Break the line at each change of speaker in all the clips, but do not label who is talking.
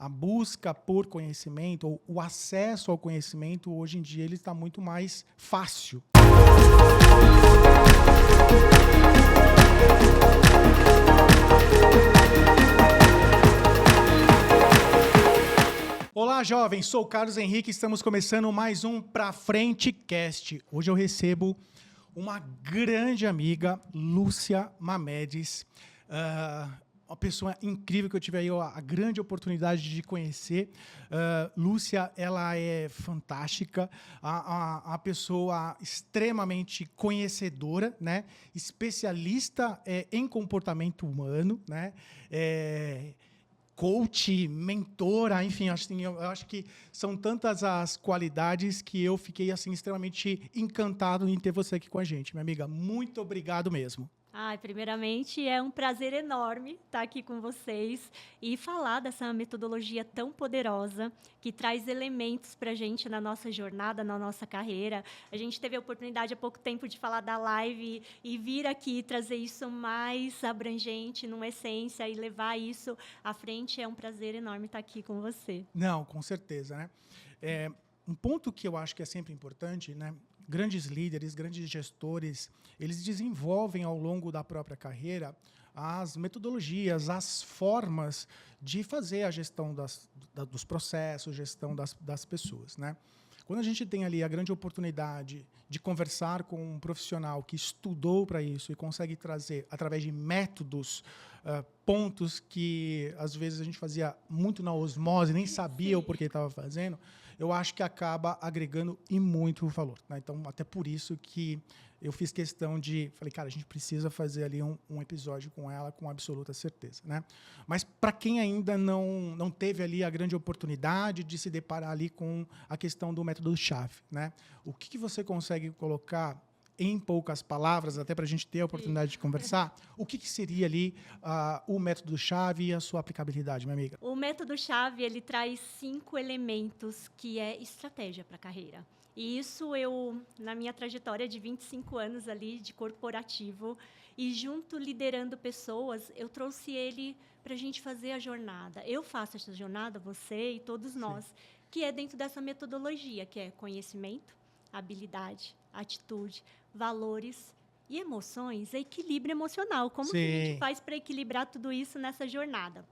a busca por conhecimento, ou o acesso ao conhecimento, hoje em dia, ele está muito mais fácil. Olá, jovens, sou o Carlos Henrique, estamos começando mais um Pra Frente Cast. Hoje eu recebo uma grande amiga, Lúcia Mamedes, uma pessoa incrível que eu tive aí a grande oportunidade de conhecer. Lúcia, ela é fantástica, a pessoa extremamente conhecedora, né? Especialista em comportamento humano, né? Coach, mentora, enfim, eu acho que são tantas as qualidades que eu fiquei assim extremamente encantado em ter você aqui com a gente, minha amiga. Muito obrigado mesmo.
Primeiramente, é um prazer enorme estar aqui com vocês e falar dessa metodologia tão poderosa que traz elementos para a gente na nossa jornada, na nossa carreira. A gente teve a oportunidade há pouco tempo de falar da live e vir aqui trazer isso mais abrangente, numa essência, e levar isso à frente. É um prazer enorme estar aqui com você.
Não, com certeza, né? Um ponto que eu acho que é sempre importante, né? Grandes líderes, grandes gestores, eles desenvolvem ao longo da própria carreira as metodologias, as formas de fazer a gestão dos processos, gestão das pessoas, né? Quando a gente tem ali a grande oportunidade de conversar com um profissional que estudou para isso e consegue trazer, através de métodos, pontos que, às vezes, a gente fazia muito na osmose, nem sabia o porquê estava fazendo, eu acho que acaba agregando e muito valor, né? Então, até por isso que eu fiz questão de... Falei, cara, a gente precisa fazer ali um episódio com ela, com absoluta certeza, né? Mas, para quem ainda não teve ali a grande oportunidade de se deparar ali com a questão do método-chave, né? O que você consegue colocar em poucas palavras, até para a gente ter a oportunidade de conversar, o que seria ali o método-chave e a sua aplicabilidade, minha amiga?
O método-chave, ele traz 5 elementos que é estratégia para a carreira. E isso na minha trajetória de 25 anos ali de corporativo, e junto liderando pessoas, eu trouxe ele para a gente fazer a jornada. Eu faço essa jornada, você e todos nós, sim, que é dentro dessa metodologia, que é conhecimento, habilidade, atitude, valores e emoções, é equilíbrio emocional. Como que a gente faz para equilibrar tudo isso nessa jornada?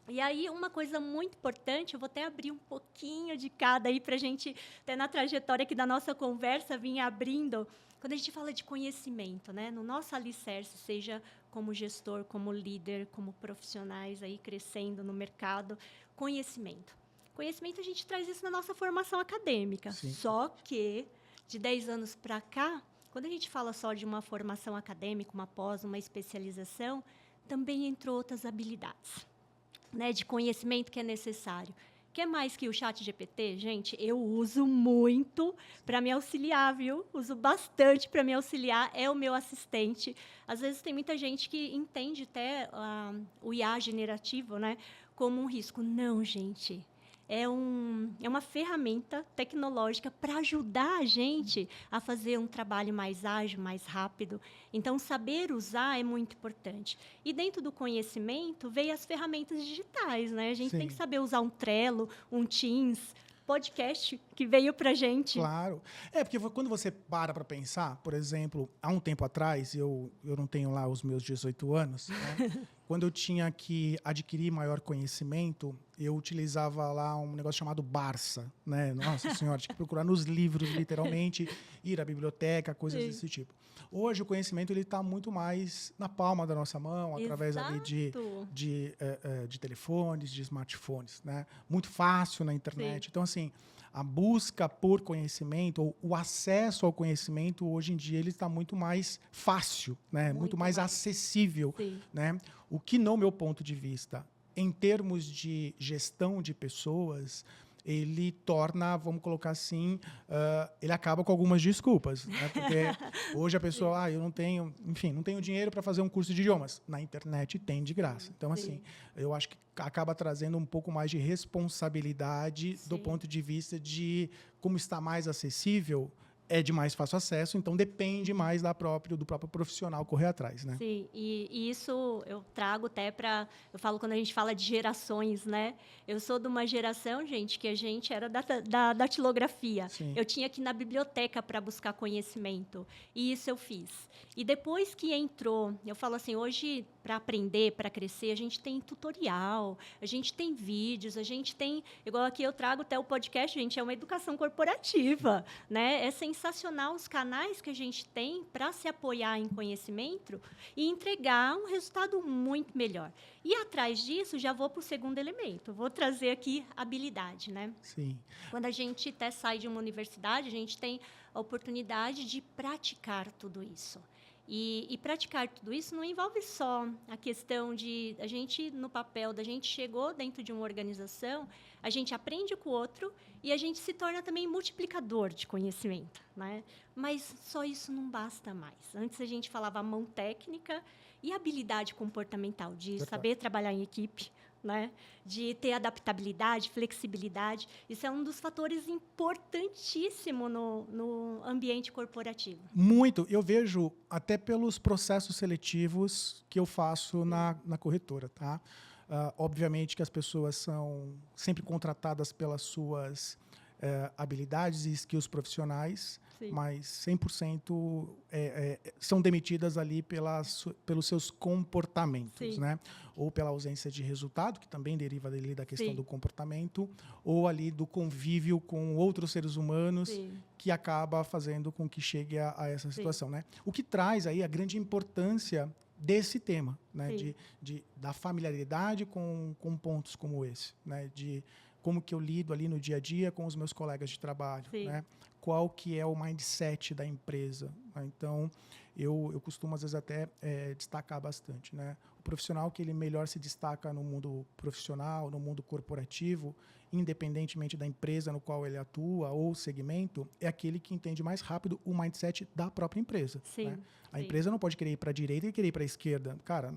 E aí, uma coisa muito importante, eu vou até abrir um pouquinho de cada aí para a gente, até na trajetória aqui da nossa conversa, vir abrindo. Quando a gente fala de conhecimento, né, no nosso alicerce, seja como gestor, como líder, como profissionais aí crescendo no mercado, conhecimento. Conhecimento, a gente traz isso na nossa formação acadêmica. Sim. Só que, de 10 anos para cá, quando a gente fala só de uma formação acadêmica, uma pós, uma especialização, também entrou outras habilidades, né, de conhecimento que é necessário. Que é mais que o ChatGPT? Gente, eu uso muito para me auxiliar, viu? Uso bastante para me auxiliar, é o meu assistente. Às vezes tem muita gente que entende até o IA generativo, né, como um risco. Não, gente. É uma ferramenta tecnológica para ajudar a gente a fazer um trabalho mais ágil, mais rápido. Então, saber usar é muito importante. E dentro do conhecimento, veio as ferramentas digitais, né? A gente Sim. tem que saber usar um Trello, um Teams, podcast que veio para a gente.
Claro. Porque quando você para pensar, por exemplo, há um tempo atrás, eu não tenho lá os meus 18 anos, né? Quando eu tinha que adquirir maior conhecimento, eu utilizava lá um negócio chamado Barça, né? Nossa Senhora, tinha que procurar nos livros, literalmente, ir à biblioteca, coisas Sim. desse tipo. Hoje, o conhecimento está muito mais na palma da nossa mão, através ali de telefones, de smartphones, né? Muito fácil na internet. Sim. Então, assim, a busca por conhecimento, ou o acesso ao conhecimento, hoje em dia, ele está muito mais fácil, né? Muito mais acessível, Sim. né? O que, no meu ponto de vista, em termos de gestão de pessoas, ele torna, vamos colocar assim, ele acaba com algumas desculpas, né? Porque hoje a pessoa, eu não tenho dinheiro para fazer um curso de idiomas. Na internet tem de graça. Então, assim, eu acho que acaba trazendo um pouco mais de responsabilidade Sim. do ponto de vista de como está mais acessível, é de mais fácil acesso, então depende mais do próprio profissional correr atrás, né?
Sim, e isso eu trago até para... Eu falo quando a gente fala de gerações, né? Eu sou de uma geração, gente, que a gente era da datilografia.
Sim.
Eu tinha que ir na biblioteca para buscar conhecimento, e isso eu fiz. E depois que entrou, eu falo assim, hoje, para aprender, para crescer, a gente tem tutorial, a gente tem vídeos, a gente tem... Igual aqui eu trago até o podcast, gente, é uma educação corporativa, né? É sensacional os canais que a gente tem para se apoiar em conhecimento e entregar um resultado muito melhor. E atrás disso, já vou para o segundo elemento. Vou trazer aqui habilidade, né?
Sim.
Quando a gente até sai de uma universidade, a gente tem a oportunidade de praticar tudo isso. E praticar tudo isso não envolve só a questão de... A gente, no papel da gente, chegou dentro de uma organização, a gente aprende com o outro e a gente se torna também multiplicador de conhecimento, né? Mas só isso não basta mais. Antes a gente falava a mão técnica e habilidade comportamental, de saber trabalhar em equipe, né? De ter adaptabilidade, flexibilidade. Isso é um dos fatores importantíssimos no ambiente corporativo.
Muito. Eu vejo até pelos processos seletivos que eu faço na corretora, tá? Obviamente que as pessoas são sempre contratadas pelas suas habilidades e skills profissionais,
Sim.
mas 100% são demitidas ali pelos seus comportamentos,
Sim.
né? Ou pela ausência de resultado, que também deriva ali da questão
Sim.
do comportamento, ou ali do convívio com outros seres humanos,
Sim.
que acaba fazendo com que chegue a essa situação, né? O que traz aí a grande importância desse tema, né? Da familiaridade com pontos como esse, né? De como que eu lido ali no dia a dia com os meus colegas de trabalho, né? Qual que é o mindset da empresa, né? Então, eu costumo, às vezes, até destacar bastante, né? O profissional que ele melhor se destaca no mundo profissional, no mundo corporativo, independentemente da empresa no qual ele atua ou segmento, é aquele que entende mais rápido o mindset da própria empresa.
Sim,
né? A
sim.
empresa não pode querer ir para a direita e querer ir para a esquerda. Cara,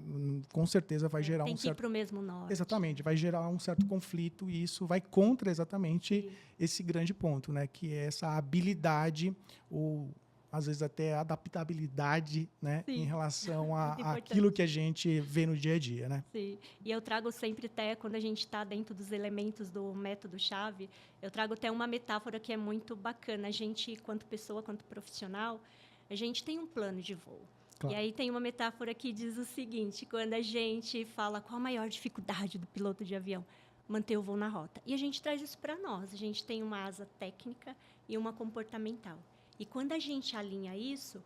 com certeza vai gerar
tem
um
que ir
certo...
para o mesmo norte.
Exatamente, vai gerar um certo conflito e isso vai contra exatamente esse grande ponto, né? Que é essa habilidade ou às vezes até adaptabilidade, né, em relação àquilo que a gente vê no dia a dia, né?
Sim, e eu trago sempre até, quando a gente está dentro dos elementos do método-chave, eu trago até uma metáfora que é muito bacana. A gente, quanto pessoa, quanto profissional, a gente tem um plano de voo. Claro. E aí tem uma metáfora que diz o seguinte, quando a gente fala qual a maior dificuldade do piloto de avião, manter o voo na rota. E a gente traz isso para nós, a gente tem uma asa técnica e uma comportamental. E quando a gente alinha isso,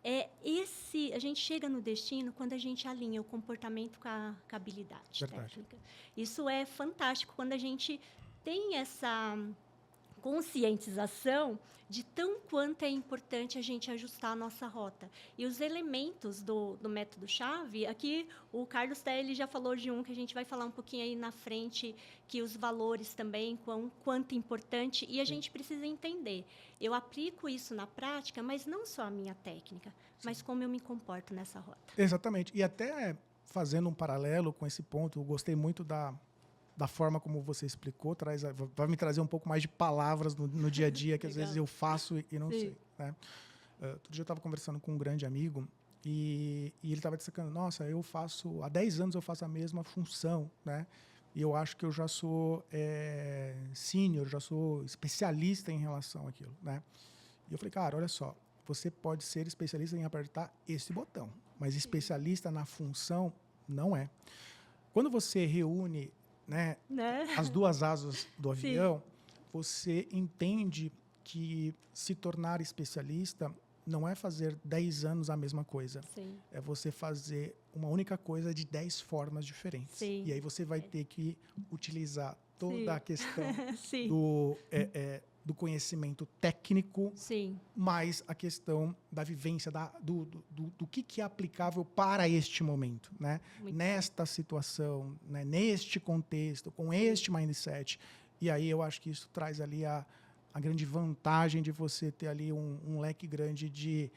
a gente chega no destino quando a gente alinha o comportamento com a habilidade técnica. Isso é fantástico quando a gente tem essa conscientização de tão quanto é importante a gente ajustar a nossa rota. E os elementos do método-chave, aqui o Carlos ele já falou de um que a gente vai falar um pouquinho aí na frente, que os valores também, quanto importante, e a gente precisa entender. Eu aplico isso na prática, mas não só a minha técnica, mas como eu me comporto nessa rota.
Exatamente. E até fazendo um paralelo com esse ponto, eu gostei muito da forma como você explicou, vai me trazer um pouco mais de palavras no dia a dia, que às vezes eu faço e não sei. Né? Outro dia eu estava conversando com um grande amigo e ele estava destacando, nossa, há 10 anos eu faço a mesma função, né? E eu acho que eu já sou sênior, já sou especialista em relação àquilo, né? E eu falei, cara, olha só, você pode ser especialista em apertar esse botão, mas especialista na função não é. Quando você reúne as duas asas do avião, você entende que se tornar especialista não é fazer 10 anos a mesma coisa.
Sim.
É você fazer uma única coisa de 10 formas diferentes.
Sim.
E aí você vai ter que utilizar toda a questão do conhecimento técnico, mais a questão da vivência, do que é aplicável para este momento, né? Nesta situação, né? Neste contexto, com este mindset. E aí eu acho que isso traz ali a grande vantagem de você ter ali um leque grande de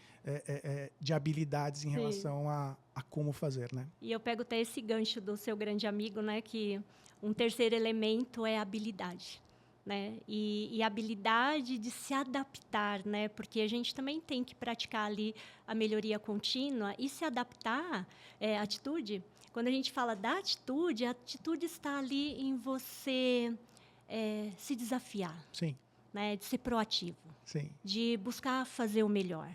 habilidades em relação a como fazer, né?
E eu pego até esse gancho do seu grande amigo, né? Que um terceiro elemento é a habilidade. né? E a habilidade de se adaptar, né? Porque a gente também tem que praticar ali a melhoria contínua e se adaptar, atitude. Quando a gente fala da atitude, a atitude está ali em você se desafiar,
Sim,
né? De ser proativo,
sim.
de buscar fazer o melhor.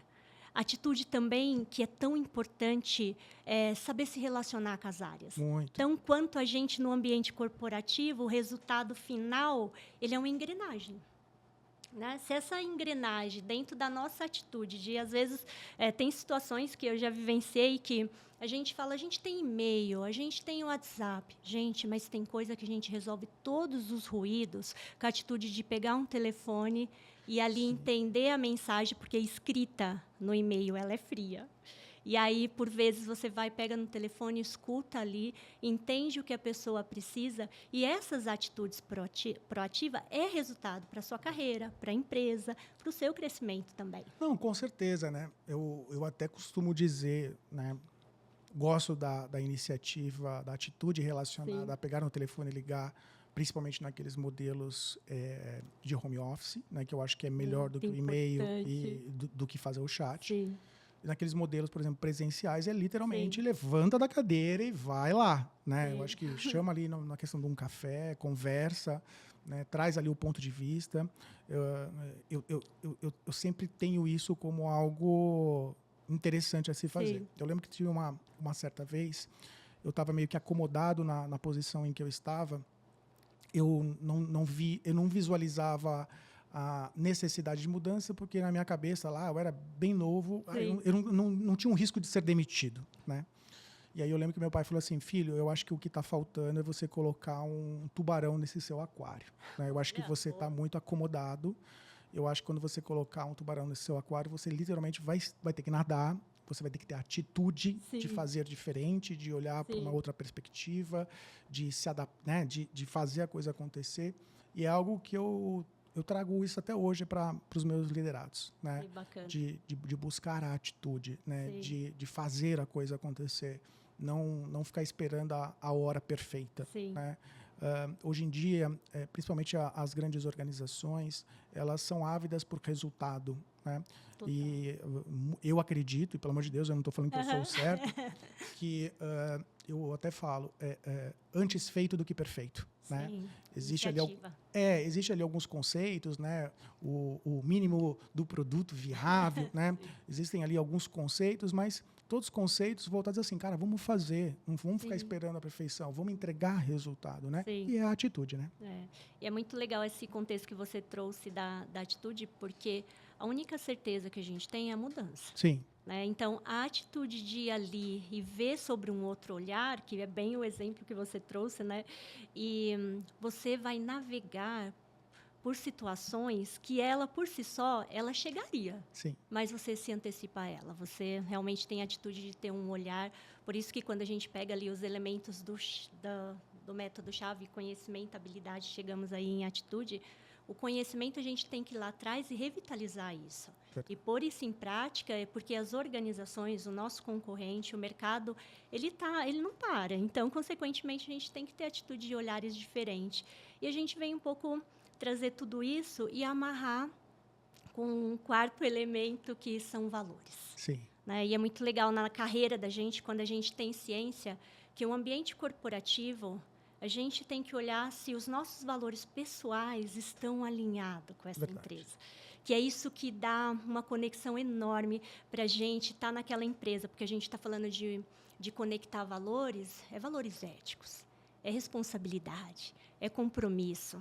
Atitude também, que é tão importante, é saber se relacionar com as áreas.
Muito.
Então, quanto a gente no ambiente corporativo, o resultado final, ele é uma engrenagem. Né? Se essa engrenagem, dentro da nossa atitude, de às vezes, tem situações que eu já vivenciei que a gente fala, a gente tem e-mail, a gente tem WhatsApp. Gente, mas tem coisa que a gente resolve todos os ruídos com a atitude de pegar um telefone e ali entender a mensagem, porque escrita no e-mail ela é fria. E aí, por vezes, você vai, pega no telefone, escuta ali, entende o que a pessoa precisa. E essas atitudes proativas é resultado para a sua carreira, para a empresa, para o seu crescimento também.
Não, com certeza, né? Eu até costumo dizer, né? Gosto da iniciativa, da atitude relacionada
Sim.
a pegar no telefone e ligar, principalmente naqueles modelos de home office, né? Que eu acho que é melhor do que o e-mail e do que fazer o chat.
Sim.
Naqueles modelos, por exemplo, presenciais, é literalmente
Sim.
levanta da cadeira e vai lá, né?
Sim.
Eu acho que chama ali na questão de um café, conversa, né? Traz ali o ponto de vista. Eu sempre tenho isso como algo interessante a se fazer.
Sim.
Eu lembro que tive uma certa vez, eu estava meio que acomodado na posição em que eu estava, eu não visualizava a necessidade de mudança, porque na minha cabeça lá, eu era bem novo, eu não tinha um risco de ser demitido, né? E aí eu lembro que meu pai falou assim, filho, eu acho que o que está faltando é você colocar um tubarão nesse seu aquário, né? Eu acho que você está muito acomodado. Eu acho que quando você colocar um tubarão nesse seu aquário, você literalmente vai ter que nadar, você vai ter que ter a atitude de fazer diferente, de olhar para uma outra perspectiva, de se adaptar, né? de fazer a coisa acontecer. E é algo que eu trago isso até hoje para os meus liderados, né? De buscar a atitude, né? De fazer a coisa acontecer, não ficar esperando a hora perfeita, né? Hoje em dia, principalmente as grandes organizações, elas são ávidas por resultado, né? E eu acredito, e pelo amor de Deus, eu não estou falando que eu sou o certo, que eu até falo, antes feito do que perfeito, né? Existe ali alguns conceitos, né? O mínimo do produto viável, né? Existem ali alguns conceitos, mas todos os conceitos voltados assim, cara, vamos fazer, não vamos ficar esperando a perfeição, vamos entregar resultado, né? E é a atitude, né?
E é muito legal esse contexto que você trouxe da atitude, porque a única certeza que a gente tem é a mudança.
Sim.
Né? Então, a atitude de ir ali e ver sobre um outro olhar, que é bem o exemplo que você trouxe, né? E você vai navegar por situações que ela, por si só, ela chegaria.
Sim.
Mas você se antecipa a ela. Você realmente tem a atitude de ter um olhar. Por isso que quando a gente pega ali os elementos do método-chave, conhecimento, habilidade, chegamos aí em atitude, o conhecimento a gente tem que ir lá atrás e revitalizar isso. E pôr isso em prática é porque as organizações, o nosso concorrente, o mercado, ele não para. Então, consequentemente, a gente tem que ter atitude de olhares diferentes. E a gente vem um pouco trazer tudo isso e amarrar com um quarto elemento, que são valores.
Sim.
Né? E é muito legal na carreira da gente, quando a gente tem ciência, que o ambiente corporativo, a gente tem que olhar se os nossos valores pessoais estão alinhados com essa empresa. Que é isso que dá uma conexão enorme para a gente estar naquela empresa, porque a gente está falando de conectar valores, valores éticos, é responsabilidade, é compromisso.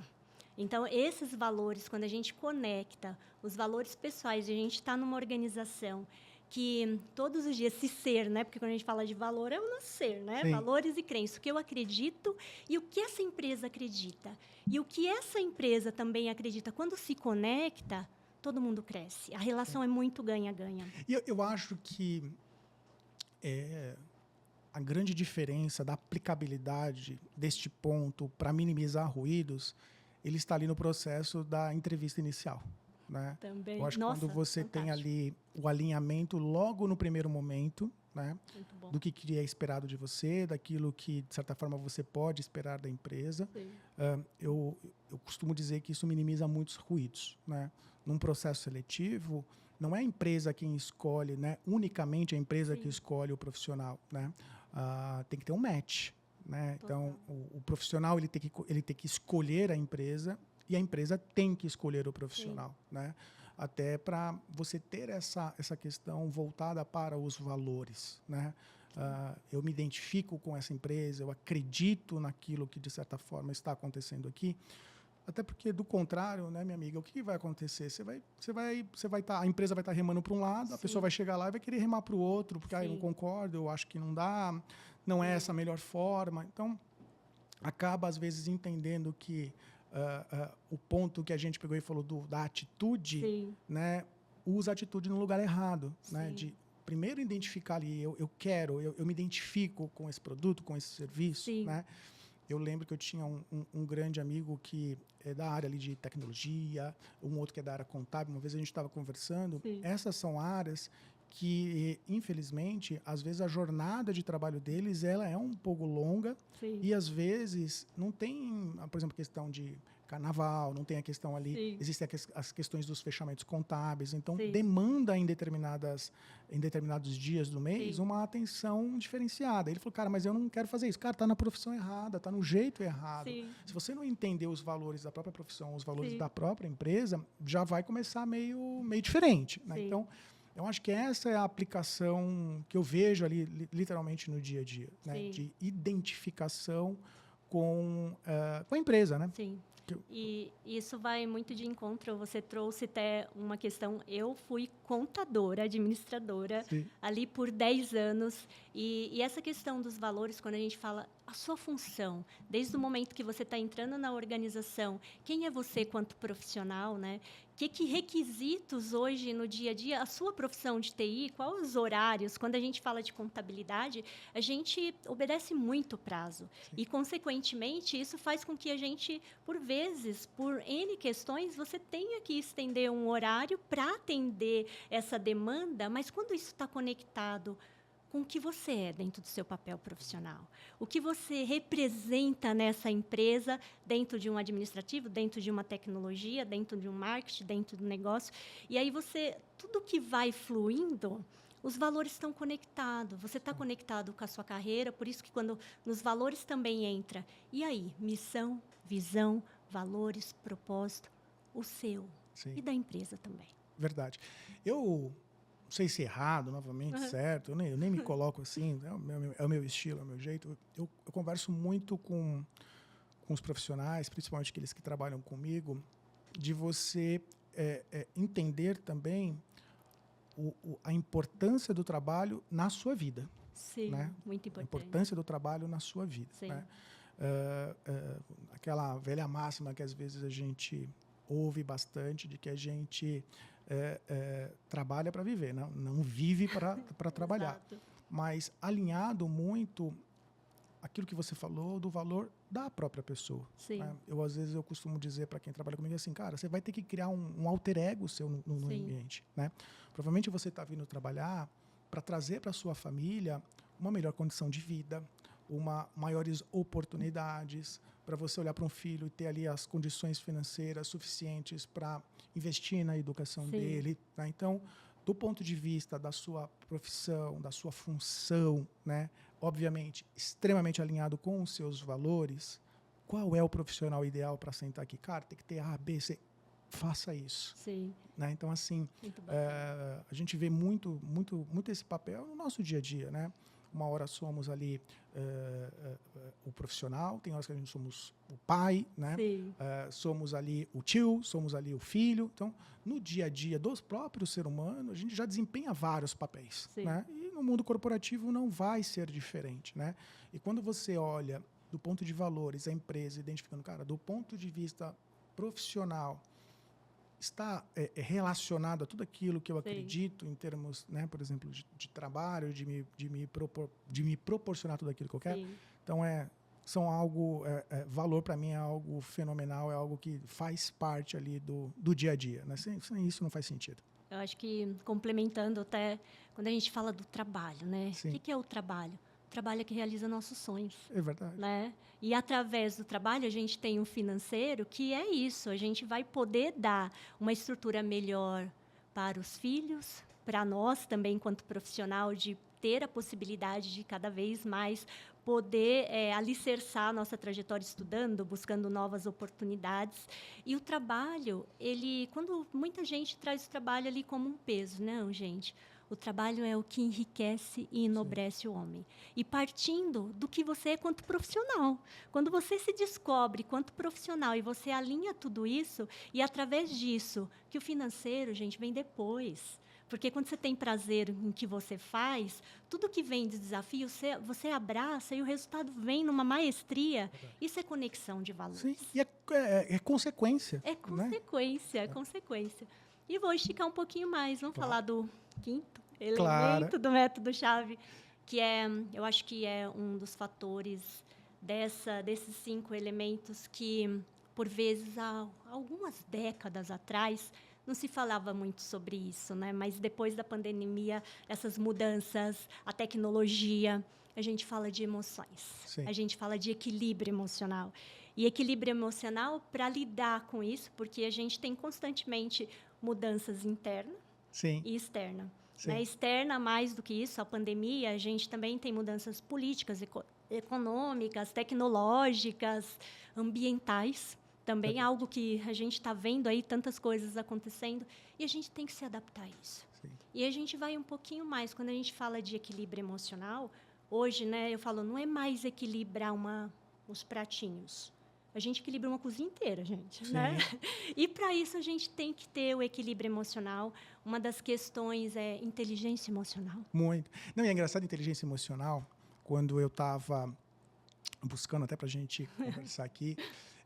Então, esses valores, quando a gente conecta os valores pessoais, e a gente está numa organização que todos os dias se ser, né? Porque quando a gente fala de valor, é o nosso ser, né?
Sim.
Valores e crenças, o que eu acredito e o que essa empresa acredita. E o que essa empresa também acredita. Quando se conecta, todo mundo cresce. A relação é muito ganha-ganha.
E eu acho que a grande diferença da aplicabilidade deste ponto para minimizar ruídos, ele está ali no processo da entrevista inicial, né?
Também.
Eu acho que quando você tem ali o alinhamento logo no primeiro momento, né? Do que é esperado de você, daquilo que, de certa forma, você pode esperar da empresa. Eu costumo dizer que isso minimiza muitos ruídos, né? Num processo seletivo, não é a empresa quem escolhe, né? Unicamente a empresa
Sim.
que escolhe o profissional, né? Tem que ter um match, né? Então, o profissional ele tem que escolher a empresa e a empresa tem que escolher o profissional, né? Até para você ter essa questão voltada para os valores, né? Eu me identifico com essa empresa, eu acredito naquilo que, de certa forma, está acontecendo aqui. Até porque, do contrário, né, minha amiga, o que vai acontecer? A empresa vai estar remando para um lado, a pessoa vai chegar lá e vai querer remar para o outro, porque eu não concordo, eu acho que não dá, não é essa a melhor forma. Então, acaba, às vezes, entendendo que o ponto que a gente pegou e falou da atitude, né, usa a atitude no lugar errado, né, de primeiro identificar ali, eu me identifico com esse produto, com esse serviço, né? Eu lembro que eu tinha um grande amigo que é da área ali de tecnologia, um outro que é da área contábil. Uma vez a gente estava conversando. Essas são áreas que, infelizmente, às vezes a jornada de trabalho deles ela é um pouco longa e, às vezes, não tem, por exemplo, questão de carnaval, não tem a questão ali, existem as questões dos fechamentos contábeis, então demanda em determinados dias do mês uma atenção diferenciada. Ele falou, cara, mas eu não quero fazer isso. Cara, tá na profissão errada, tá no jeito errado. Se você não entender os valores da própria profissão, os valores da própria empresa, já vai começar meio diferente, né? Então, eu acho que essa é a aplicação que eu vejo ali, literalmente, no dia a dia, né? De identificação com a empresa, né?
Sim. E isso vai muito de encontro. Você trouxe até uma questão. Eu fui contadora, administradora, ali por 10 anos. E essa questão dos valores, quando a gente fala a sua função, desde o momento que você está entrando na organização, quem é você quanto profissional, né? Que requisitos hoje no dia a dia, a sua profissão de TI, quais os horários? Quando a gente fala de contabilidade, a gente obedece muito prazo. E, consequentemente, isso faz com que a gente, por vezes, por N questões, você tenha que estender um horário para atender essa demanda, mas quando isso está conectado com o que você é dentro do seu papel profissional, o que você representa nessa empresa, dentro de um administrativo, dentro de uma tecnologia, dentro de um marketing, dentro do negócio. E aí tudo que vai fluindo, os valores estão conectados. Você está conectado com a sua carreira, por isso que quando nos valores também entra. E aí, missão, visão, valores, propósito, o seu e da empresa também.
Verdade. Eu não sei se errado, novamente, certo, eu nem me coloco assim, é o meu estilo, é o meu jeito. Eu converso muito com os profissionais, principalmente aqueles que trabalham comigo, de você entender também a importância do trabalho na sua vida.
Sim,
né?
Muito importante.
A importância do trabalho na sua vida.
Sim.
Né? Aquela velha máxima que às vezes a gente ouve bastante, de que a gente trabalha para viver, não vive para trabalhar.
Exato.
Mas alinhado muito aquilo que você falou do valor da própria pessoa.
Sim.
Né? Às vezes eu costumo dizer para quem trabalha comigo assim, cara, você vai ter que criar um alter ego seu no ambiente. Né? Provavelmente você está vindo trabalhar para trazer para sua família uma melhor condição de vida, maiores oportunidades, para você olhar para um filho e ter ali as condições financeiras suficientes para investir na educação dele. Né? Então, do ponto de vista da sua profissão, da sua função, né? Obviamente, extremamente alinhado com os seus valores, qual é o profissional ideal para sentar aqui? Cara, tem que ter A, B, C. Faça isso.
Sim.
Né? Então, assim, a gente vê muito esse papel no nosso dia a dia, né? Uma hora somos ali o profissional, tem horas que a gente somos o pai, né? Somos ali o tio, somos ali o filho. Então, no dia a dia do próprio ser humano, a gente já desempenha vários papéis. Né? E no mundo corporativo não vai ser diferente. Né? E quando você olha do ponto de valores, a empresa identificando, cara, do ponto de vista profissional, está relacionado a tudo aquilo que eu acredito em termos, né, por exemplo, de trabalho, de me proporcionar tudo aquilo que eu quero. Então, valor para mim é algo fenomenal, é algo que faz parte ali do dia a dia. Né? Sem isso não faz sentido.
Eu acho que, complementando até, quando a gente fala do trabalho, né? O que é o trabalho? o trabalho é que realiza nossos sonhos.
É verdade.
Né? E, através do trabalho, a gente tem um financeiro que é isso. A gente vai poder dar uma estrutura melhor para os filhos, para nós também, enquanto profissional, de ter a possibilidade de cada vez mais poder alicerçar a nossa trajetória estudando, buscando novas oportunidades. E o trabalho, quando muita gente traz o trabalho ali como um peso, não, gente. O trabalho é o que enriquece e enobrece Sim. o homem. E partindo do que você é quanto profissional. Quando você se descobre quanto profissional e você alinha tudo isso, e através disso, que o financeiro, gente, vem depois. Porque quando você tem prazer em que você faz, tudo que vem de desafio, você abraça e o resultado vem numa maestria. Isso é conexão de valores.
Sim, e é consequência.
É consequência, é consequência. E vou esticar um pouquinho mais. Vamos falar do quinto elemento do método-chave, que eu acho que é um dos fatores desses 5 elementos que, por vezes, há algumas décadas atrás, não se falava muito sobre isso, né? Mas depois da pandemia, essas mudanças, a tecnologia, a gente fala de emoções. Sim. A gente fala de equilíbrio emocional. E equilíbrio emocional para lidar com isso, porque a gente tem constantemente mudanças interna Sim. e externa. Né? Externa, mais do que isso, a pandemia, a gente também tem mudanças políticas, econômicas, tecnológicas, ambientais. Também é algo que a gente está vendo aí, tantas coisas acontecendo, e a gente tem que se adaptar a isso. Sim. E a gente vai um pouquinho mais, quando a gente fala de equilíbrio emocional, hoje, né, eu falo, não é mais equilibrar os pratinhos. A gente equilibra uma cozinha inteira, gente. Né? E, para isso, a gente tem que ter o equilíbrio emocional. Uma das questões é inteligência emocional.
Muito. Não, e é engraçado, inteligência emocional, quando eu estava buscando até para a gente conversar aqui,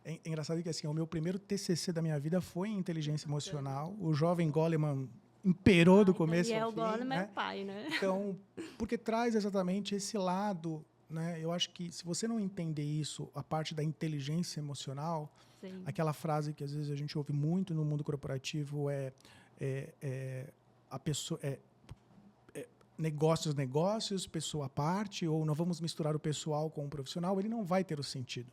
é engraçado que assim, o meu primeiro TCC da minha vida foi em inteligência emocional. O jovem Goleman imperou do começo ao fim.
Goleman é o pai, né?
Então, porque traz exatamente esse lado, né? Eu acho que se você não entender isso, a parte da inteligência emocional, Sim. aquela frase que às vezes a gente ouve muito no mundo corporativo a pessoa negócios, pessoa à parte, ou não vamos misturar o pessoal com o profissional, ele não vai ter o sentido.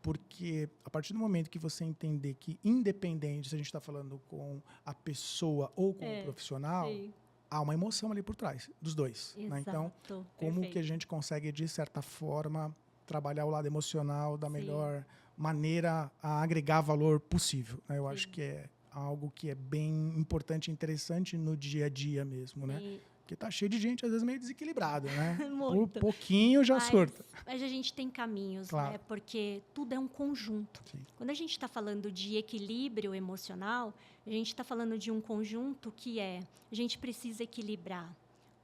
Porque a partir do momento que você entender que, independente se a gente está falando com a pessoa ou com o profissional, Sim. há uma emoção ali por trás, dos dois. Né? Então, como Perfeito. Que a gente consegue, de certa forma, trabalhar o lado emocional da Sim. melhor maneira a agregar valor possível. Né? Eu Sim. acho que é algo que é bem importante e interessante no dia a dia mesmo, né? Porque tá cheio de gente, às vezes, meio desequilibrada, né? Por pouquinho já surta.
Mas a gente tem caminhos, claro. Né? Porque tudo é um conjunto. Sim. Quando a gente está falando de equilíbrio emocional, a gente está falando de um conjunto que a gente precisa equilibrar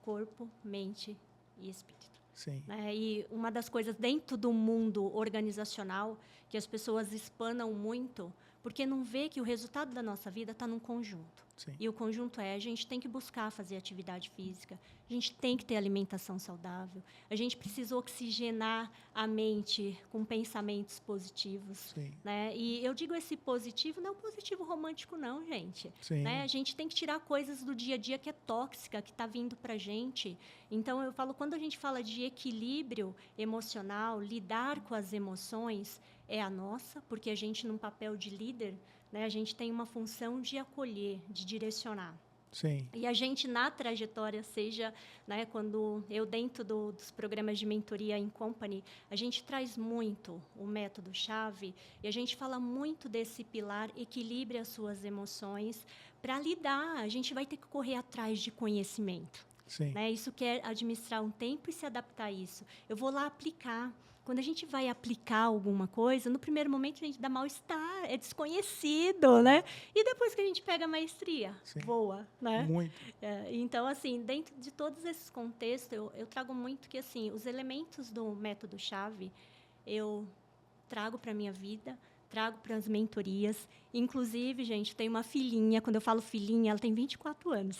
corpo, mente e espírito.
Sim.
Né? E uma das coisas dentro do mundo organizacional que as pessoas espanam muito, porque não vê que o resultado da nossa vida está num conjunto. Sim. E o conjunto a gente tem que buscar fazer atividade física, a gente tem que ter alimentação saudável, a gente precisa oxigenar a mente com pensamentos positivos. Né? E eu digo esse positivo, não é um positivo romântico não, gente. Né? A gente tem que tirar coisas do dia a dia que é tóxica, que está vindo para a gente. Então, eu falo, quando a gente fala de equilíbrio emocional, lidar com as emoções, é a nossa, porque a gente, num papel de líder, né, a gente tem uma função de acolher, de direcionar.
Sim.
E a gente, na trajetória, seja, né, quando eu, dentro dos programas de mentoria em company, a gente traz muito o método-chave e a gente fala muito desse pilar, equilibre as suas emoções. Para lidar, a gente vai ter que correr atrás de conhecimento.
Sim.
Né? Isso quer administrar um tempo e se adaptar a isso. Eu vou lá aplicar. Quando a gente vai aplicar alguma coisa, no primeiro momento a gente dá mal-estar, é desconhecido, né? E depois que a gente pega a maestria, Sim. voa, né?
Muito.
Então, assim, dentro de todos esses contextos, eu trago muito que, assim, os elementos do método-chave eu trago para a minha vida, trago para as mentorias. Inclusive, gente, tem uma filhinha. Quando eu falo filhinha, ela tem 24 anos.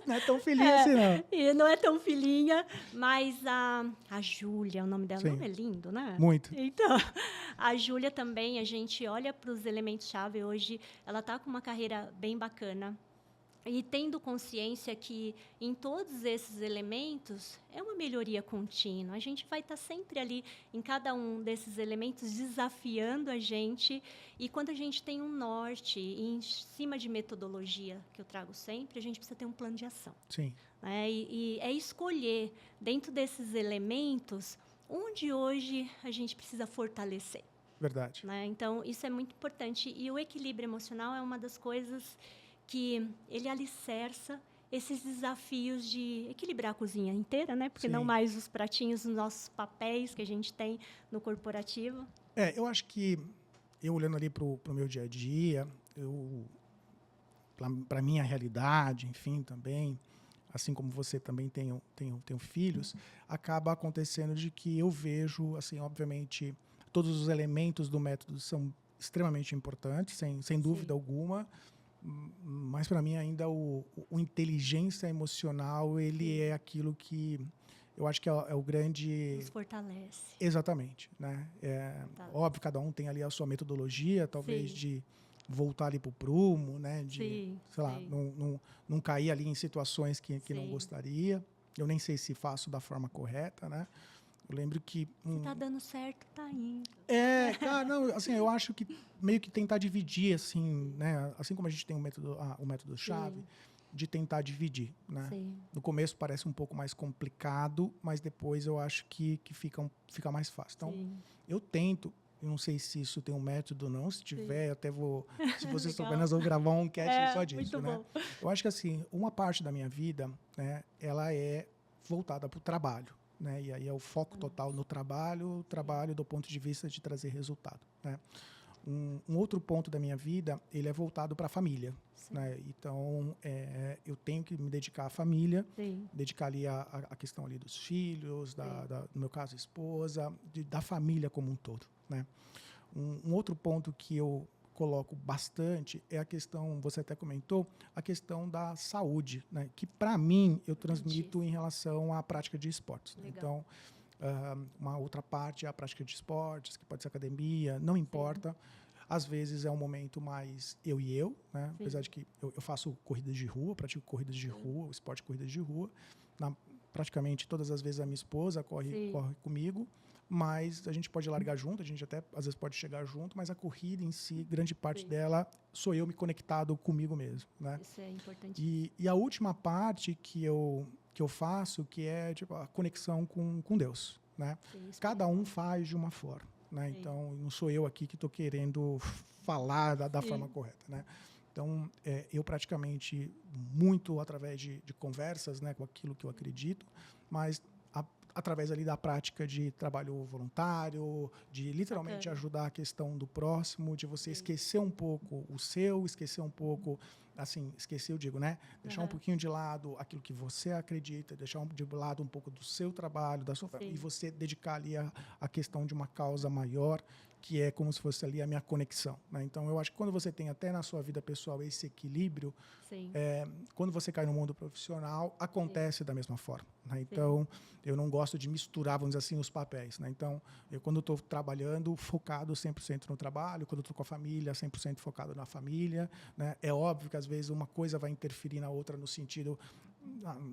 Não é tão filhinha assim, não.
E não é tão filhinha, mas a Júlia, o nome dela,
Sim.
o nome é lindo, né?
Muito.
Então, a Júlia também, a gente olha para os elementos-chave hoje, ela está com uma carreira bem bacana. E tendo consciência que em todos esses elementos é uma melhoria contínua. A gente vai estar sempre ali em cada um desses elementos desafiando a gente. E quando a gente tem um norte e em cima de metodologia, que eu trago sempre, a gente precisa ter um plano de ação.
Sim.
Né? E é escolher dentro desses elementos onde hoje a gente precisa fortalecer.
Verdade.
Né? Então, isso é muito importante. E o equilíbrio emocional é uma das coisas que ele alicerça esses desafios de equilibrar a cozinha inteira, né? Porque
Sim.
não mais os pratinhos, os nossos papéis que a gente tem no corporativo.
Eu acho que, eu olhando ali para o meu dia a dia, para a minha realidade, enfim, também, assim como você também tem filhos, acaba acontecendo de que eu vejo, assim, obviamente, todos os elementos do método são extremamente importantes, sem dúvida alguma, mas para mim ainda o inteligência emocional, ele é aquilo que eu acho que é o grande...
Nos fortalece.
Exatamente, né? Óbvio, cada um tem ali a sua metodologia, talvez de voltar ali para o prumo, né? De, sei lá, não cair ali em situações que não gostaria. Eu nem sei se faço da forma correta, né? Eu lembro que...
Se tá dando certo, tá indo.
Cara, não, assim, eu acho que meio que tentar dividir, assim, né? Assim como a gente tem o método-chave, de tentar dividir, né?
Sim.
No começo parece um pouco mais complicado, mas depois eu acho que fica mais fácil. Então, eu tento, eu não sei se isso tem um método ou não, se tiver, eu até vou... Se vocês souberem, nós vamos gravar um cast só disso, né?
Bom.
Eu acho que, assim, uma parte da minha vida, né, ela é voltada para o trabalho. Né? E aí é o foco total no trabalho do ponto de vista de trazer resultado. Né? Um outro ponto da minha vida, ele é voltado para a família. Né? Então, eu tenho que me dedicar à família, dedicar ali a questão ali dos filhos, no meu caso, esposa, da família como um todo. Né? Um outro ponto que eu coloco bastante é a questão, você até comentou, a questão da saúde, né? Que para mim eu transmito em relação à prática de esportes. Né? Então, uma outra parte é a prática de esportes, que pode ser academia, não importa. Às vezes é um momento mais eu e eu, né? Apesar de que eu faço corridas de rua, pratico corridas de rua, o esporte de corridas de rua. Praticamente todas as vezes a minha esposa corre comigo, mas a gente pode largar junto, a gente até às vezes pode chegar junto, mas a corrida em si, grande parte dela, sou eu me conectado comigo mesmo. Né?
Isso é importante.
E a última parte que eu faço, que é tipo, a conexão com Deus. Né? Cada um faz de uma forma. Né? Então, não sou eu aqui que estou querendo falar da forma correta. Né? Então, eu praticamente, muito através de conversas, né, com aquilo que eu acredito, mas através ali da prática de trabalho voluntário, de literalmente ajudar a questão do próximo, de você esquecer um pouco o seu, esquecer um pouco, assim, esquecer, eu digo, né? Deixar um pouquinho de lado aquilo que você acredita, deixar de lado um pouco do seu trabalho, da sua e você dedicar ali a questão de uma causa maior, que é como se fosse ali a minha conexão. Né? Então, eu acho que quando você tem até na sua vida pessoal esse equilíbrio, quando você cai no mundo profissional, acontece da mesma forma. Né? Então, eu não gosto de misturar, vamos dizer assim, os papéis. Né? Então, quando estou trabalhando, focado 100% no trabalho, quando estou com a família, 100% focado na família. Né? É óbvio que, às vezes, uma coisa vai interferir na outra no sentido...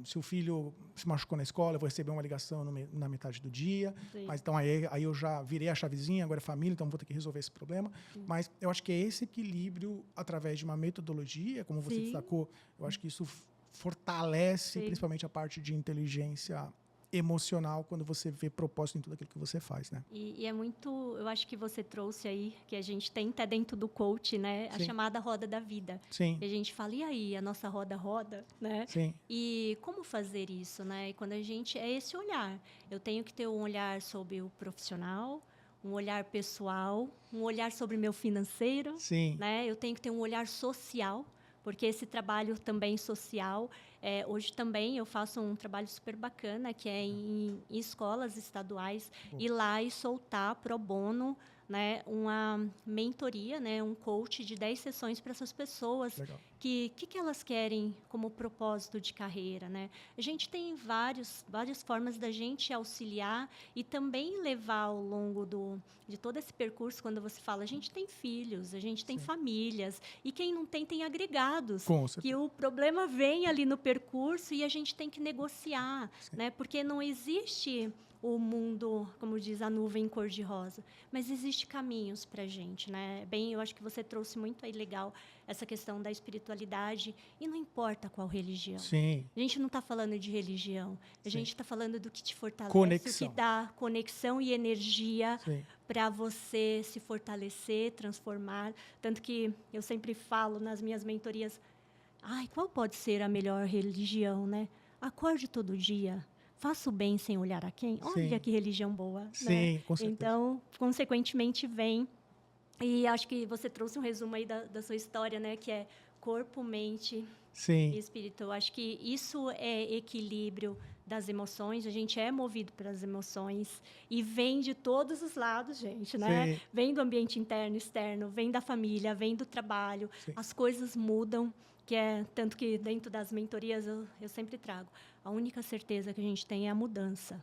se o filho se machucou na escola, eu vou receber uma ligação na metade do dia. Mas então aí eu já virei a chavezinha, agora é família, então vou ter que resolver esse problema. Mas eu acho que é esse equilíbrio através de uma metodologia, como você destacou, eu acho que isso fortalece principalmente a parte de inteligência emocional quando você vê propósito em tudo aquilo que você faz, né?
E é muito, eu acho que você trouxe aí, que a gente tem até dentro do coach, né? A chamada roda da vida.
Sim.
E a gente fala, e aí, a nossa roda, né?
Sim.
E como fazer isso, né? E quando a gente, é esse olhar. Eu tenho que ter um olhar sobre o profissional, um olhar pessoal, um olhar sobre o meu financeiro, né? Eu tenho que ter um olhar social, porque esse trabalho também social, hoje também eu faço um trabalho super bacana, que é em escolas estaduais, ir lá e soltar pro bono né, uma mentoria, né, um coach de 10 sessões para essas pessoas.
Legal.
Que elas querem como propósito de carreira, né? A gente tem várias formas da gente auxiliar e também levar ao longo de todo esse percurso, quando você fala, a gente tem filhos, a gente tem
Sim.
famílias, e quem não tem, tem agregados.
Com certeza.
Que o problema vem ali no percurso e a gente tem que negociar, né? Porque não existe o mundo, como diz a nuvem cor-de-rosa, mas existe caminhos para a gente, né? Bem, eu acho que você trouxe muito aí legal essa questão da espiritualidade, e não importa qual religião.
Sim.
A gente não está falando de religião, a
Sim.
gente está falando do que te fortalece,
Conexão.
o que dá conexão e energia
Sim.
para você se fortalecer, transformar. Tanto que eu sempre falo nas minhas mentorias, qual pode ser a melhor religião, né? Acorde todo dia, faça o bem sem olhar a quem. Olha
Sim.
que religião boa,
Sim,
né?
com certeza.
Então, consequentemente, vem. E acho que você trouxe um resumo aí da sua história, né? Que é corpo, mente
Sim.
e espírito. Eu acho que isso é equilíbrio das emoções. A gente é movido pelas emoções e vem de todos os lados, gente, né?
Sim.
Vem do ambiente interno, externo, vem da família, vem do trabalho.
Sim.
As coisas mudam, que é tanto que dentro das mentorias eu sempre trago. A única certeza que a gente tem é a mudança.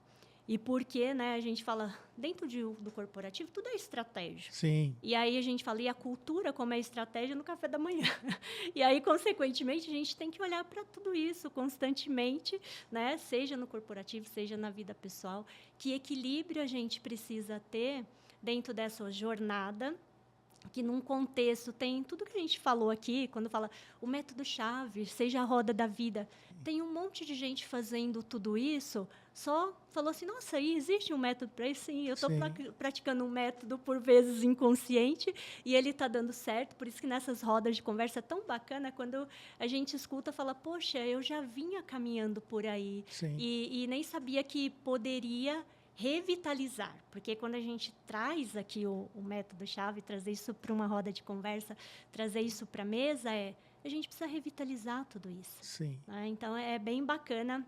E porque, né, a gente fala, dentro do corporativo, tudo é estratégia.
Sim.
E aí a gente fala, e a cultura como é estratégia no café da manhã. E aí, consequentemente, a gente tem que olhar para tudo isso constantemente, né? Seja no corporativo, seja na vida pessoal. Que equilíbrio a gente precisa ter dentro dessa jornada, que num contexto tem tudo que a gente falou aqui, quando fala o método chave, seja a roda da vida. Tem um monte de gente fazendo tudo isso, só falou assim, nossa, aí existe um método para isso? Sim, eu estou praticando um método, por vezes, inconsciente, e ele está dando certo. Por isso que nessas rodas de conversa é tão bacana, quando a gente escuta, fala, poxa, eu já vinha caminhando por aí, e nem sabia que poderia revitalizar, porque quando a gente traz aqui o método-chave, trazer isso para uma roda de conversa, trazer isso para a mesa, a gente precisa revitalizar tudo isso.
Sim.
Né? Então, é bem bacana.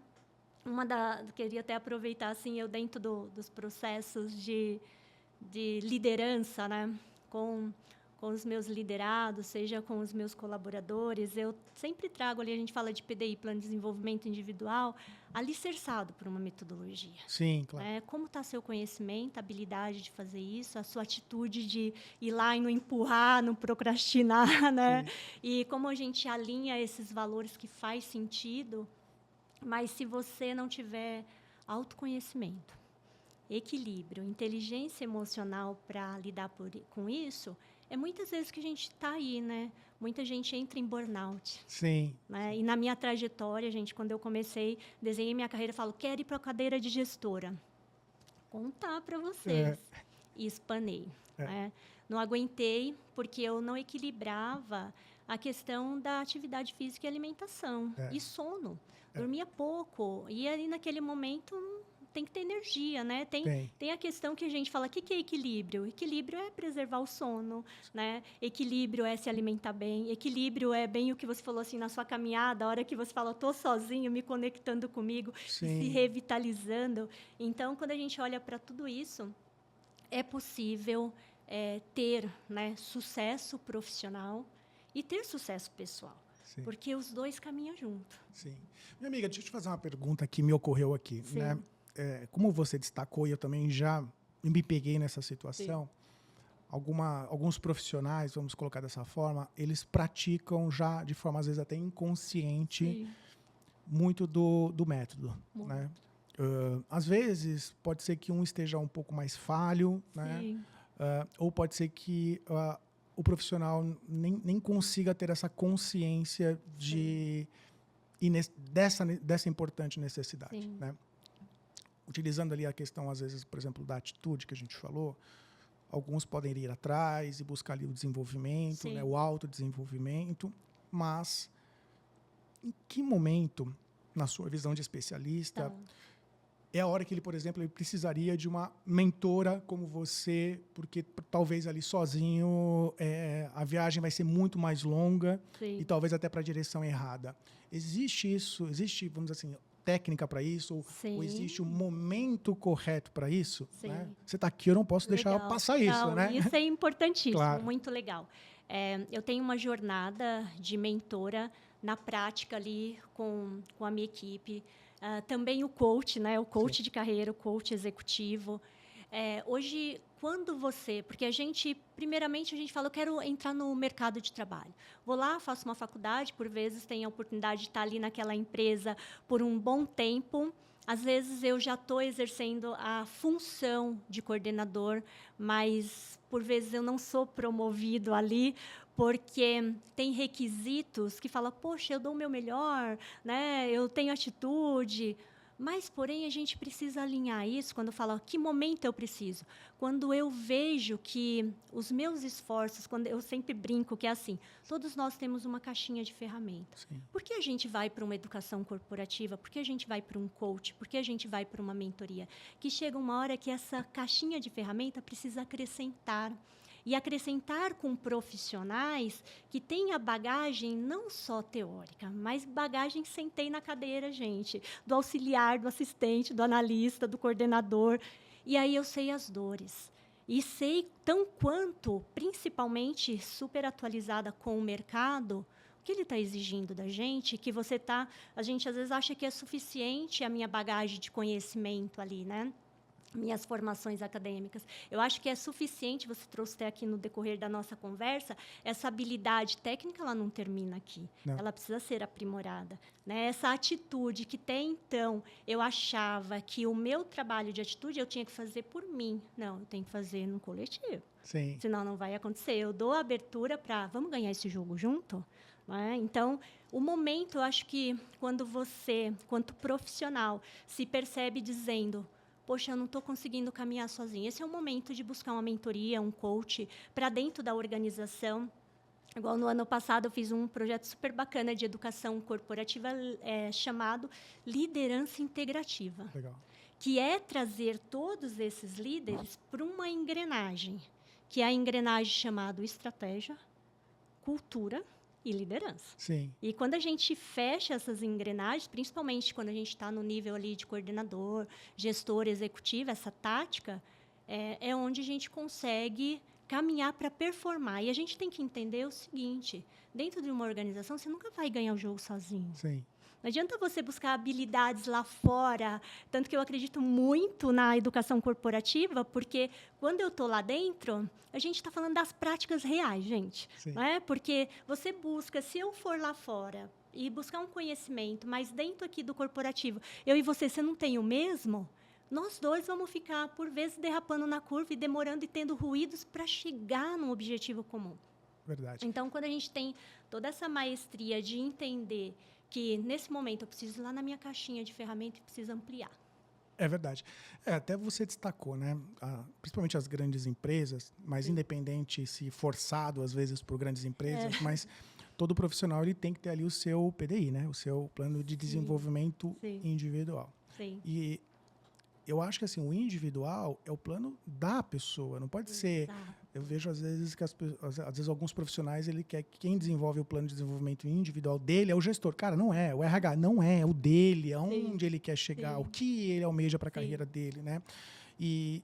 Queria até aproveitar, assim, eu dentro dos processos de liderança, né? Com os meus liderados, seja com os meus colaboradores, eu sempre trago ali, a gente fala de PDI, Plano de Desenvolvimento Individual, alicerçado por uma metodologia.
Sim, claro.
Como está seu conhecimento, a habilidade de fazer isso, a sua atitude de ir lá e não empurrar, não procrastinar, né? E como a gente alinha esses valores que faz sentido, mas se você não tiver autoconhecimento, equilíbrio, inteligência emocional para lidar com isso, muitas vezes que a gente está aí, né? Muita gente entra em burnout.
Sim.
Né? E na minha trajetória, gente, quando eu comecei, desenhei minha carreira, falo, quero ir para a cadeira de gestora. Contar para vocês. E espanei. Né? Não aguentei, porque eu não equilibrava a questão da atividade física e alimentação. E sono. Dormia pouco. E ali, naquele momento, tem que ter energia, né? Tem a questão que a gente fala, o que é equilíbrio? Equilíbrio é preservar o sono, né? Equilíbrio é se alimentar bem. Equilíbrio é bem o que você falou assim na sua caminhada, a hora que você fala, estou sozinho, me conectando comigo, se revitalizando. Então, quando a gente olha para tudo isso, é possível ter, né, sucesso profissional e ter sucesso pessoal. Sim. Porque os dois caminham junto.
Sim. Minha amiga, deixa eu te fazer uma pergunta que me ocorreu aqui,
Sim.
né? Como você destacou, e eu também já me peguei nessa situação, alguns profissionais, vamos colocar dessa forma, eles praticam já de forma, às vezes, até inconsciente, muito do método. Né? Às vezes, pode ser que um esteja um pouco mais falho, né? Ou pode ser que o profissional nem consiga ter essa consciência dessa importante necessidade. Né? Utilizando ali a questão, às vezes, por exemplo, da atitude que a gente falou, alguns podem ir atrás e buscar ali o desenvolvimento, né, o autodesenvolvimento, mas em que momento, na sua visão de especialista, é a hora que ele, por exemplo, ele precisaria de uma mentora como você, porque talvez ali sozinho a viagem vai ser muito mais longa e talvez até para a direção errada. Existe isso, vamos dizer assim, técnica para isso?
Sim.
Ou existe um momento correto para isso?
Sim.
Né? Você está aqui, eu não posso deixar passar isso,
Não,
né?
Isso é importantíssimo,
Claro.
muito legal. Eu tenho uma jornada de mentora na prática ali com a minha equipe. Também o coach, né? O coach
Sim.
de carreira, o coach executivo. Hoje, quando você... Porque primeiramente, a gente fala, eu quero entrar no mercado de trabalho. Vou lá, faço uma faculdade, por vezes tenho a oportunidade de estar ali naquela empresa por um bom tempo. Às vezes, eu já estou exercendo a função de coordenador, mas, por vezes, eu não sou promovido ali, porque tem requisitos que falam, poxa, eu dou o meu melhor, né? Eu tenho atitude... Mas, porém, a gente precisa alinhar isso quando fala que momento eu preciso. Quando eu vejo que os meus esforços, quando eu sempre brinco que é assim, todos nós temos uma caixinha de ferramentas.
Sim.
Por que a gente vai para uma educação corporativa? Por que a gente vai para um coach? Por que a gente vai para uma mentoria? Que chega uma hora que essa caixinha de ferramenta precisa acrescentar. E acrescentar com profissionais que têm a bagagem não só teórica, mas bagagem sentei na cadeira, gente, do auxiliar, do assistente, do analista, do coordenador. E aí eu sei as dores. E sei tão quanto, principalmente, super atualizada com o mercado, o que ele está exigindo da gente, que você está... A gente, às vezes, acha que é suficiente a minha bagagem de conhecimento ali, né? Minhas formações acadêmicas. Eu acho que é suficiente, você trouxe até aqui no decorrer da nossa conversa, essa habilidade técnica, ela não termina aqui.
Não.
Ela precisa ser aprimorada. Né? Essa atitude que até então eu achava que o meu trabalho de atitude eu tinha que fazer por mim. Não, eu tenho que fazer no coletivo.
Sim.
Senão não vai acontecer. Eu dou a abertura para, vamos ganhar esse jogo junto? Né? Então, o momento, eu acho que quando você, quanto profissional, se percebe dizendo... Poxa, eu não estou conseguindo caminhar sozinha. Esse é o momento de buscar uma mentoria, um coach, para dentro da organização. Igual no ano passado, eu fiz um projeto super bacana de educação corporativa chamado Liderança Integrativa.
Legal.
Que é trazer todos esses líderes para uma engrenagem, que é a engrenagem chamada estratégia, cultura e liderança.
Sim.
E quando a gente fecha essas engrenagens, principalmente quando a gente está no nível ali de coordenador, gestor, executivo, essa tática, é onde a gente consegue caminhar para performar. E a gente tem que entender o seguinte, dentro de uma organização, você nunca vai ganhar o jogo sozinho.
Sim.
Não adianta você buscar habilidades lá fora, tanto que eu acredito muito na educação corporativa, porque quando eu estou lá dentro, a gente está falando das práticas reais, gente. Não é? Porque você busca, se eu for lá fora e buscar um conhecimento, mas dentro aqui do corporativo, eu e você não tem o mesmo, nós dois vamos ficar, por vezes, derrapando na curva e demorando e tendo ruídos para chegar num objetivo comum.
Verdade.
Então, quando a gente tem toda essa maestria de entender que, nesse momento, eu preciso ir lá na minha caixinha de ferramenta e preciso ampliar.
É verdade. Até você destacou, né? Principalmente as grandes empresas, mas independente se forçado, às vezes, por grandes empresas, mas todo profissional ele tem que ter ali o seu PDI, né? O seu plano de desenvolvimento individual.
Sim.
E eu acho que assim, o individual é o plano da pessoa, não pode ser... Eu vejo às vezes que às vezes alguns profissionais ele quer que quem desenvolve o plano de desenvolvimento individual dele é o gestor. Cara, não é, o RH não é o dele, aonde ele quer chegar, o que ele almeja para a carreira dele, né? E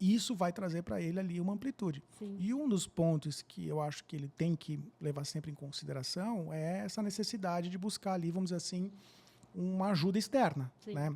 isso vai trazer para ele ali uma amplitude.
Sim.
E um dos pontos que eu acho que ele tem que levar sempre em consideração é essa necessidade de buscar ali, vamos dizer assim, uma ajuda externa, né?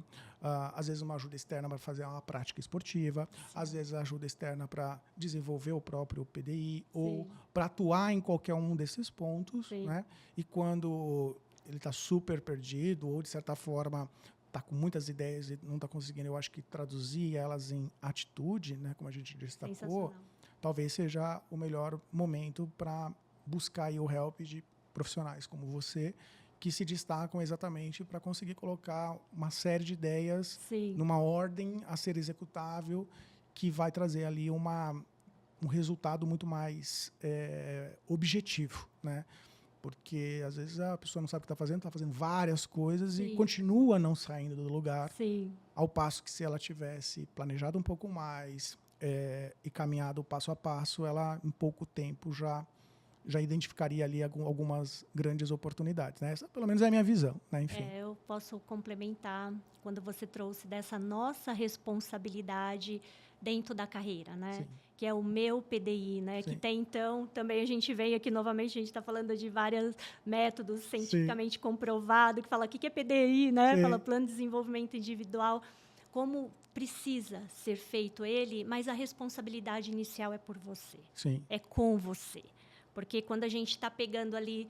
Às vezes uma ajuda externa para fazer uma prática esportiva, às vezes ajuda externa para desenvolver o próprio PDI ou para atuar em qualquer um desses pontos, né? E quando ele está super perdido ou de certa forma está com muitas ideias e não está conseguindo, eu acho que traduzir elas em atitude, né? Como a gente destacou, talvez seja o melhor momento para buscar aí o help de profissionais como você, que se destacam exatamente para conseguir colocar uma série de ideias numa ordem a ser executável que vai trazer ali um resultado muito mais objetivo, né? Porque, às vezes, a pessoa não sabe o que está fazendo várias coisas e continua não saindo do lugar, ao passo que se ela tivesse planejado um pouco mais e caminhado passo a passo, ela, em pouco tempo, já já identificaria ali algumas grandes oportunidades, né? Essa, pelo menos, é a minha visão, né? Enfim.
Eu posso complementar quando você trouxe dessa nossa responsabilidade dentro da carreira, né?
Sim.
Que é o meu PDI, né?
Sim.
Que tem, então, também a gente vem aqui novamente, a gente está falando de vários métodos cientificamente comprovado, que fala o que é PDI, né?
Sim.
Fala Plano de Desenvolvimento Individual, como precisa ser feito ele, mas a responsabilidade inicial é por você.
Sim.
É com você. Porque quando a gente está pegando ali,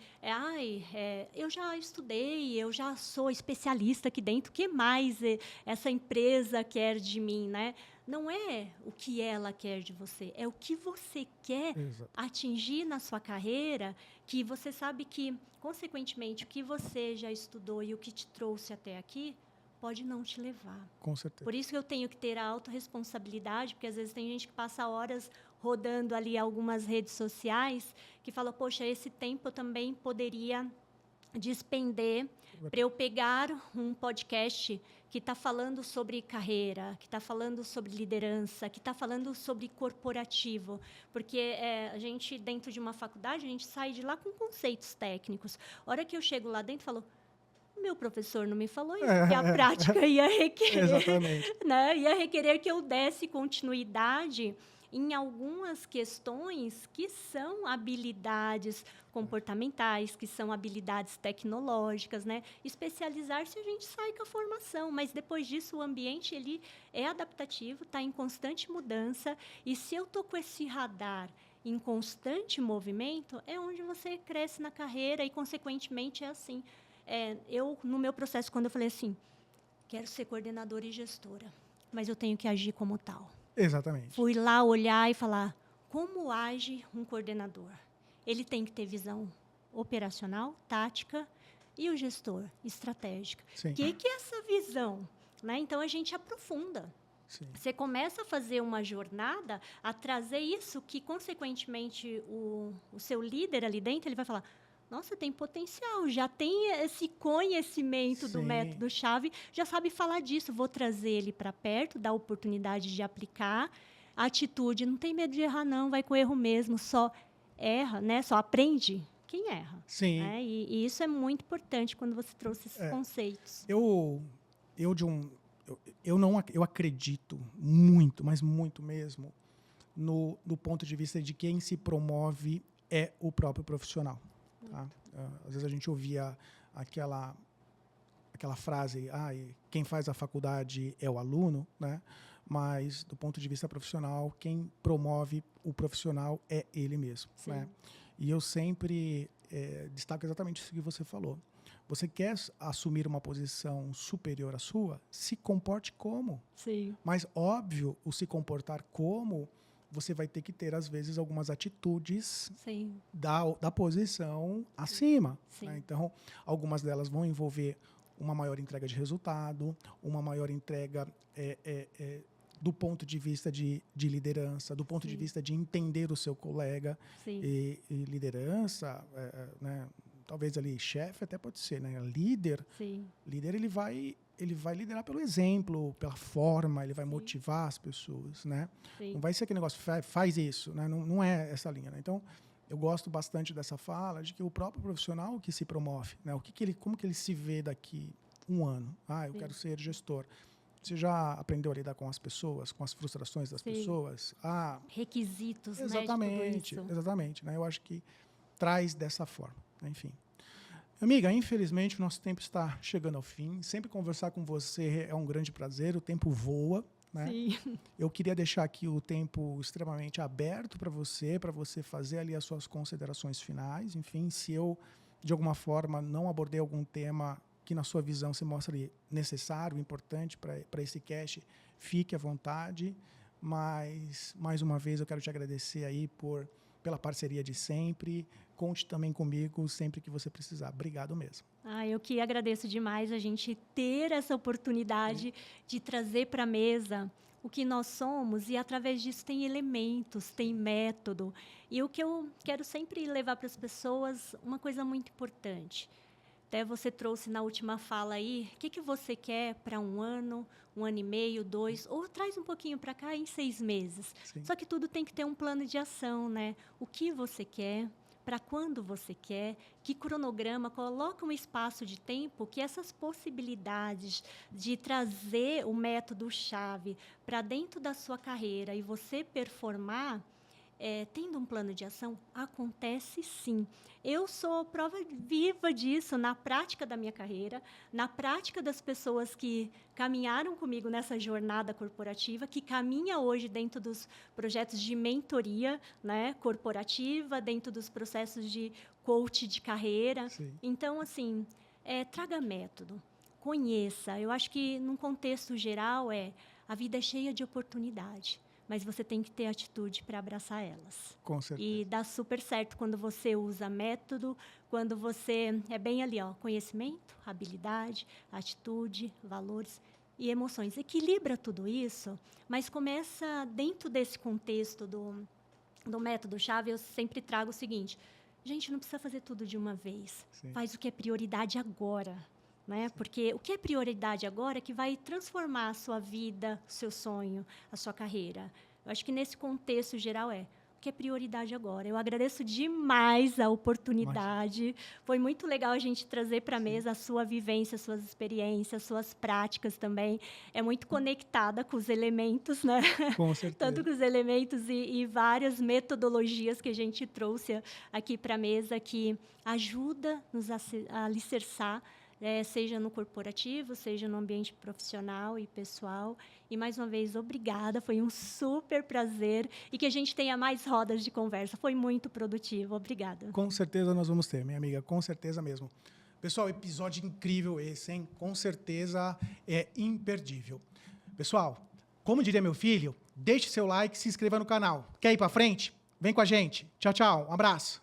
eu já estudei, eu já sou especialista aqui dentro, o que mais essa empresa quer de mim, né? Não é o que ela quer de você, é o que você quer atingir na sua carreira, que você sabe que, consequentemente, o que você já estudou e o que te trouxe até aqui, pode não te levar.
Com certeza.
Por isso que eu tenho que ter a autorresponsabilidade, porque às vezes tem gente que passa horas rodando ali algumas redes sociais, que fala, poxa, esse tempo eu também poderia despender para eu pegar um podcast que está falando sobre carreira, que está falando sobre liderança, que está falando sobre corporativo. Porque a gente, dentro de uma faculdade, a gente sai de lá com conceitos técnicos. A hora que eu chego lá dentro, falo, meu professor não me falou isso, que a prática ia requerer,
Exatamente.
né? Ia requerer que eu desse continuidade em algumas questões que são habilidades comportamentais, que são habilidades tecnológicas, né? Especializar-se a gente sai com a formação, mas depois disso o ambiente ele é adaptativo, está em constante mudança, e se eu estou com esse radar em constante movimento, é onde você cresce na carreira e, consequentemente, é assim. Eu, no meu processo, quando eu falei assim, quero ser coordenadora e gestora, mas eu tenho que agir como tal.
Exatamente.
Fui lá olhar e falar, como age um coordenador? Ele tem que ter visão operacional, tática, e o gestor, estratégica. O que é essa visão? Né? Então, a gente aprofunda. Sim. Você começa a fazer uma jornada, a trazer isso que, consequentemente, o seu líder ali dentro, ele vai falar, nossa, tem potencial, já tem esse conhecimento do método-chave, já sabe falar disso, vou trazer ele para perto, dar a oportunidade de aplicar. A atitude, não tem medo de errar, não, vai com erro mesmo, só erra, né? Só aprende quem erra.
Sim.
Né? E isso é muito importante quando você trouxe esses conceitos.
Eu acredito muito, mas muito mesmo, no ponto de vista de quem se promove é o próprio profissional. Tá? Às vezes a gente ouvia aquela frase, quem faz a faculdade é o aluno, né? Mas do ponto de vista profissional, quem promove o profissional é ele mesmo. Né? E eu sempre destaco exatamente isso que você falou. Você quer assumir uma posição superior à sua? Se comporte como.
Sim.
Mas, óbvio, o se comportar como, você vai ter que ter, às vezes, algumas atitudes da posição acima. Né? Então, algumas delas vão envolver uma maior entrega de resultado, uma maior entrega do ponto de vista de liderança, do ponto de vista de entender o seu colega. E liderança, né? Talvez ali chefe até pode ser, né? Líder, ele vai liderar pelo exemplo, pela forma, ele vai motivar as pessoas, né? Não vai ser aquele negócio, faz isso, né? Não é essa linha, né? Então, eu gosto bastante dessa fala de que o próprio profissional que se promove, né? Como que ele se vê daqui um ano? Eu quero ser gestor. Você já aprendeu a lidar com as pessoas, com as frustrações das pessoas?
Requisitos,
exatamente,
né?
Exatamente, né? Eu acho que traz dessa forma. Enfim. Amiga, infelizmente o nosso tempo está chegando ao fim. Sempre conversar com você é um grande prazer, o tempo voa. Né?
Sim.
Eu queria deixar aqui o tempo extremamente aberto para você fazer ali as suas considerações finais. Enfim, se eu, de alguma forma, não abordei algum tema que na sua visão você mostra ali necessário, importante para esse cast, fique à vontade. Mas, mais uma vez, eu quero te agradecer aí pela parceria de sempre. Conte também comigo sempre que você precisar. Obrigado mesmo.
Eu que agradeço demais a gente ter essa oportunidade de trazer para a mesa o que nós somos, e através disso tem elementos, tem método. E o que eu quero sempre levar para as pessoas, uma coisa muito importante. Até você trouxe na última fala aí, o que você quer para um ano e meio, 2, ou traz um pouquinho para cá em 6 meses. Sim. Só que tudo tem que ter um plano de ação, né? O que você quer, para quando você quer, que cronograma, coloca um espaço de tempo que essas possibilidades de trazer o método-chave para dentro da sua carreira e você performar, tendo um plano de ação, acontece sim. Eu sou prova viva disso na prática da minha carreira, na prática das pessoas que caminharam comigo nessa jornada corporativa, que caminha hoje dentro dos projetos de mentoria, né, corporativa, dentro dos processos de coach de carreira.
Sim.
Então, assim, traga método, conheça. Eu acho que, num contexto geral, a vida é cheia de oportunidade, mas você tem que ter atitude para abraçar elas.
Com certeza.
E dá super certo quando você usa método, quando você é bem ali, ó, conhecimento, habilidade, atitude, valores e emoções. Equilibra tudo isso, mas começa dentro desse contexto do método-chave. Eu sempre trago o seguinte: gente, não precisa fazer tudo de uma vez.
Sim.
Faz o que é prioridade agora. Né? Porque o que é prioridade agora é que vai transformar a sua vida, o seu sonho, a sua carreira. Eu acho que nesse contexto geral o que é prioridade agora. Eu agradeço demais a oportunidade. Foi muito legal a gente trazer para a mesa a sua vivência, suas experiências, suas práticas também. É muito conectada com os elementos, né?
Com certeza.
Tanto com os elementos e várias metodologias que a gente trouxe aqui para a mesa que ajuda-nos a alicerçar, seja no corporativo, seja no ambiente profissional e pessoal. E, mais uma vez, obrigada. Foi um super prazer. E que a gente tenha mais rodas de conversa. Foi muito produtivo. Obrigada.
Com certeza nós vamos ter, minha amiga. Com certeza mesmo. Pessoal, episódio incrível esse, hein? Com certeza é imperdível. Pessoal, como diria meu filho, deixe seu like e se inscreva no canal. Quer ir para frente? Vem com a gente. Tchau, tchau. Um abraço.